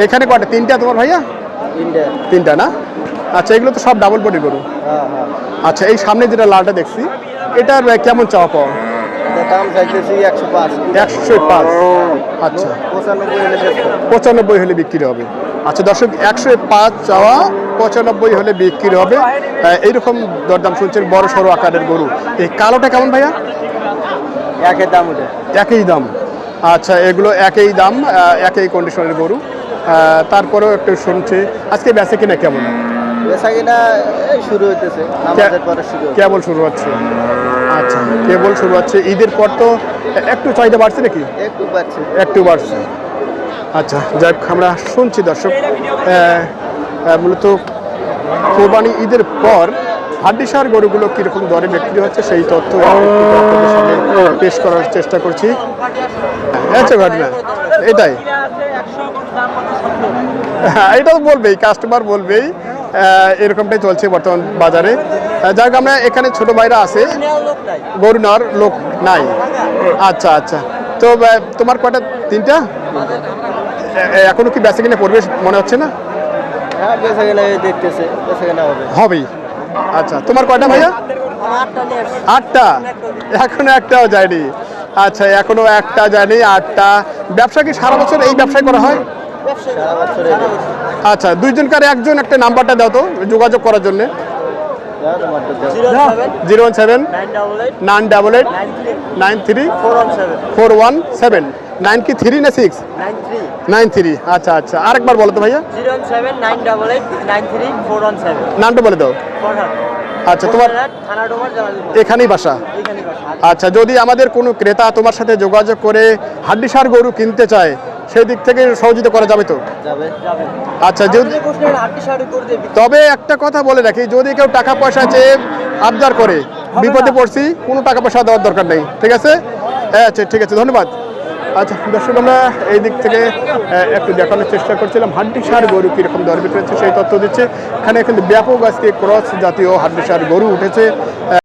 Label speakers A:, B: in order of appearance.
A: এখানে কয়টা? তিনটা তোমার ভাইয়া? তিনটা না? আচ্ছা, এগুলো তো সব ডাবল বডি গরু। আচ্ছা, এই সামনে যেটা লালটা দেখছি, এটার কেমন চাওয়া পাওয়া?
B: দাম চাইতেছি 105।
A: 105। আচ্ছা, 95 হলে বিক্রি হবে। আচ্ছা দর্শক, 105 চাওয়া, 95 হলে বিক্রি হবে। এইরকম দরদাম শুনছেন বড় সড়ো আকারের গরু। এই কালোটা কেমন ভাইয়া?
B: একই দাম ওটা।
A: একই দাম। আচ্ছা, এগুলো একই দাম, একই কন্ডিশনের গরু। তারপরেও একটু শুনছি আজকে বেচে কিনা কেমন?
B: বেচা কিনা এই শুরু হইতেছে, নামাজের পরে শুরু হচ্ছে।
A: কেবল শুরু হচ্ছে। আচ্ছা, কেবল শুরু হচ্ছে। ঈদের পর তো একটু চাহিদা বাড়ছে নাকি? একটু বাড়ছে। আচ্ছা, যাই হোক, আমরা শুনছি দর্শক, মূলত কোরবানি ঈদের পর হাড্ডিসার গরুগুলো কীরকম দরে বিক্রি হচ্ছে সেই তথ্য আপনাদের সামনে পেশ করার চেষ্টা করছি। আচ্ছা, ঘটনা এটাই, হ্যাঁ, এটা তো বলবেই, কাস্টমার বলবেই, এরকমটাই চলছে বর্তমান বাজারে। যাই হোক, আমরা এখানে ছোট ভাইরা আছে, গরু নেওয়ার লোক নাই। আচ্ছা আচ্ছা, তো তোমার কয়টা? তিনটা? এখনো কি বেচা কিনে পড়বে মনে হচ্ছে না?
B: হ্যাঁ, বেচা কিনা দেখতেছে, বেচা কিনা
A: হবেই। আচ্ছা, তোমার কয়টা ভাইয়া? 8টা। এখনো একটাও যায়নি। আচ্ছা, এখনো একটা যায়নি, 8টা। ব্যবসা কি সারা বছর এই ব্যবসায় করা হয়? আচ্ছা, দুইজনকার একজন একটা নাম্বারটা দাও তো যোগাযোগ করার জন্য। 017 988 93 417। 9 কি 3 না 6? 93। আচ্ছা আচ্ছা, আরেকবার বলো তো ভাইয়া।
B: 017 988 93 417।
A: নামটা বলে দাও। আচ্ছা, তোমার এখানেই বাসা? আচ্ছা, যদি আমাদের কোনো ক্রেতা তোমার সাথে যোগাযোগ করে হাড্ডিসার গরু কিনতে চায়, সেই দিক থেকে সহযোগিতা করা যাবে তো? আচ্ছা, যদি তবে একটা কথা বলে রাখি, যদি কেউ টাকা পয়সা চেয়ে আবদার করে, বিপদে পড়ছি, কোনো টাকা পয়সা দেওয়ার দরকার নেই, ঠিক আছে? আচ্ছা, ঠিক আছে, ধন্যবাদ। আচ্ছা দর্শক, আমরা এই দিক থেকে একটু দেখানোর চেষ্টা করছিলাম হাড্ডিসার গরু কীরকম দর বিক্রি হচ্ছে সেই তথ্য দিচ্ছে। এখানে কিন্তু ব্যাপক আজকে ক্রস জাতীয় হাড্ডিসার গরু উঠেছে।